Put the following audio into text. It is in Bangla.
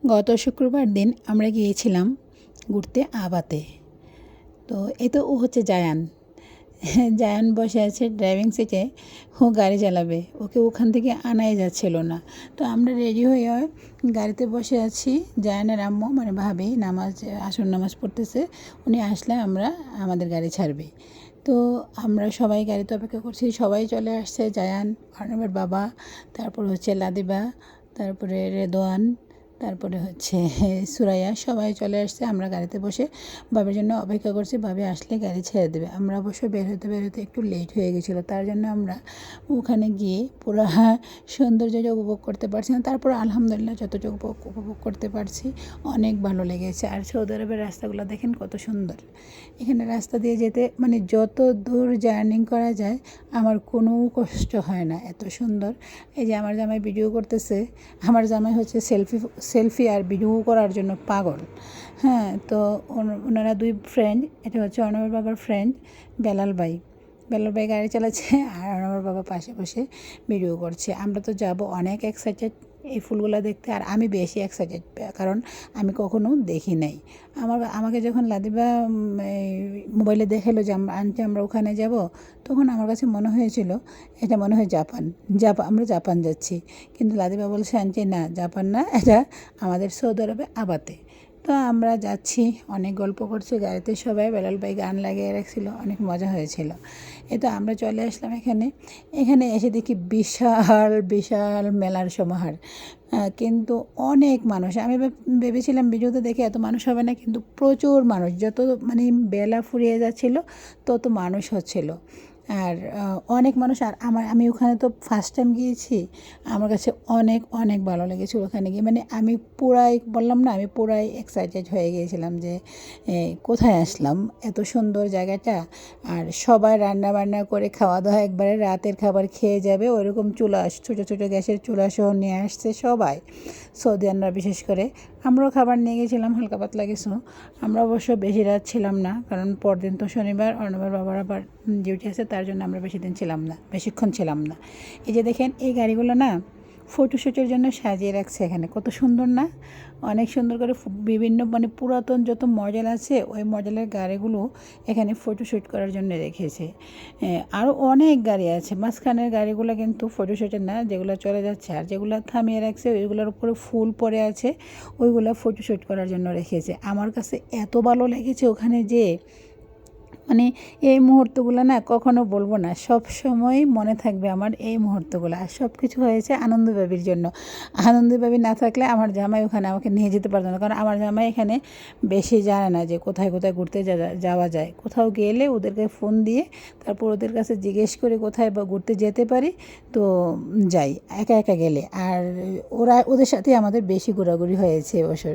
গত শুক্রবার দিন আমরা গিয়েছিলাম ঘুরতে আবাতে। তো এ তো ও হচ্ছে জায়ান। জায়ান বসে আছে ড্রাইভিং সিটে, ও গাড়ি চালাবে, ওকে ওখান থেকে আনাই যাচ্ছিল না। তো আমরা রেডি হয়ে গাড়িতে বসে আছি। জায়ানের আম্মু মানে ভাবি আসর নামাজ পড়তেছে, উনি আসলে আমাদের গাড়ি ছাড়বে। তো আমরা সবাই গাড়িতে অপেক্ষা করছি, সবাই চলে আসছে। জায়ান, অর্ণবের বাবা, তারপর হচ্ছে লাদিবা, তারপরে রেদোয়ান, তারপরে হচ্ছে সুরাইয়া, সবাই চলে আসছে। আমরা গাড়িতে বসে বাবার জন্য অপেক্ষা করছি, ভাবি আসলে গাড়ি ছেড়ে দেবে। আমরা অবশ্য বের হতে একটু লেট হয়ে গেছিলো, তার জন্য আমরা ওখানে গিয়ে পুরো সৌন্দর্যটা উপভোগ করতে পারছি না। তারপর আলহামদুলিল্লাহ যতটুকু উপভোগ করতে পারছি, অনেক ভালো লেগেছে। আর সৌদি আরবের রাস্তাগুলো দেখেন কত সুন্দর। এখানে রাস্তা দিয়ে যেতে মানে যত দূর জার্নি করা যায় আমার কোনো কষ্ট হয় না, এত সুন্দর। এই যে আমার জামাই ভিডিও করতেছে, আমার জামাই হচ্ছে সেলফি আর ভিডিও করার জন্য পাগল। হ্যাঁ, তো ওনারা দুই ফ্রেন্ড, এটা হচ্ছে অর্ণবের বাবার ফ্রেন্ড বেলাল ভাই গাড়ি চালাচ্ছে, আর অর্ণবের বাবা পাশে বসে ভিডিও করছে। আমরা তো যাব, অনেক এক্সাইটেড এই ফুলগুলো দেখতে। আর আমি বেশি এক্সাইটেড, কারণ আমি কখনো দেখি নাই। আমাকে যখন লাদিবা মোবাইলে দেখালো যে আমরা ওখানে যাব, তখন আমার কাছে মনে হয়েছিল এটা মনে হয় আমরা জাপান যাচ্ছি। কিন্তু লাদিবা বলছে আন্টি না, জাপান না, এটা আমাদের সৌদি আরবে আবাতে। তো আমরা যাচ্ছি, অনেক গল্প করছি গাড়িতে সবাই। বেলাল ভাই গান লাগিয়ে রাখছিল, অনেক মজা হয়েছিল। তো আমরা চলে আসলাম এখানে এসে দেখি বিশাল বিশাল মেলার সমাহার। কিন্তু অনেক মানুষ, আমি ভেবেছিলাম ভিডিওতে দেখে এত মানুষ হবে না, কিন্তু প্রচুর মানুষ। যত মানে বেলা ফুরিয়ে যাচ্ছিল তত মানুষ হচ্ছিল। আর অনেক মানুষ। আর আমি ওখানে তো ফার্স্ট টাইম গিয়েছি, আমার কাছে অনেক অনেক ভালো লেগেছে ওখানে গিয়ে। মানে আমি বললাম না, আমি পুরাই এক্সাইটেড হয়ে গিয়েছিলাম যে কোথায় আসলাম, এত সুন্দর জায়গাটা। আর সবাই রান্না বান্না করে খাওয়া দাওয়া একবারে রাতের খাবার খেয়ে যাবে ওইরকম ছোটো ছোটো গ্যাসের চুলা সহ নিয়ে আসছে সবাই, সৌদিয়ানরা বিশেষ করে। আমরাও খাবার নিয়ে গেছিলাম, হালকা পাতলা কিছু। আমরা অবশ্য বেশি রাত ছিলাম না, কারণ পরদিন তো শনিবার, অর্ণবের বাবার আবার ডিউটি আছে, তার জন্য আমরা বেশিক্ষণ ছিলাম না। এই যে দেখেন এই গাড়িগুলো না ফটোশ্যুটের জন্য সাজিয়ে রাখছে এখানে, কত সুন্দর না? অনেক সুন্দর করে বিভিন্ন মানে পুরাতন যত মডেল আছে ওই মডেলের গাড়িগুলো এখানে ফটোশ্যুট করার জন্য রেখেছে। আরও অনেক গাড়ি আছে, মাঝখানের গাড়িগুলো কিন্তু ফটোশ্যুটের না, যেগুলো চলে যাচ্ছে। আর যেগুলো থামিয়ে রাখছে ওইগুলোর উপরে ফুল পড়ে আছে, ওইগুলো ফটোশ্যুট করার জন্য রেখেছে। আমার কাছে এত ভালো লেগেছে ওখানে যে, মানে এই মুহূর্তগুলো না কখনো বলবো না, সব সময় মনে থাকবে আমার এই মুহূর্তগুলো। আর সব কিছু হয়েছে আনন্দবাবীর জন্য। আনন্দবাবী না থাকলে আমার জামাই ওখানে আমাকে নিয়ে যেতে পারতো না, কারণ আমার জামাই এখানে বেশি জানে না যে কোথায় কোথায় ঘুরতে যাওয়া যায়। কোথাও গেলে ওদেরকে ফোন দিয়ে তারপর ওদের কাছে জিজ্ঞেস করে কোথায় বা ঘুরতে যেতে পারি, তো যাই একা একা গেলে। আর ওদের সাথে আমাদের বেশি ঘোরাঘুরি হয়েছে এবছর।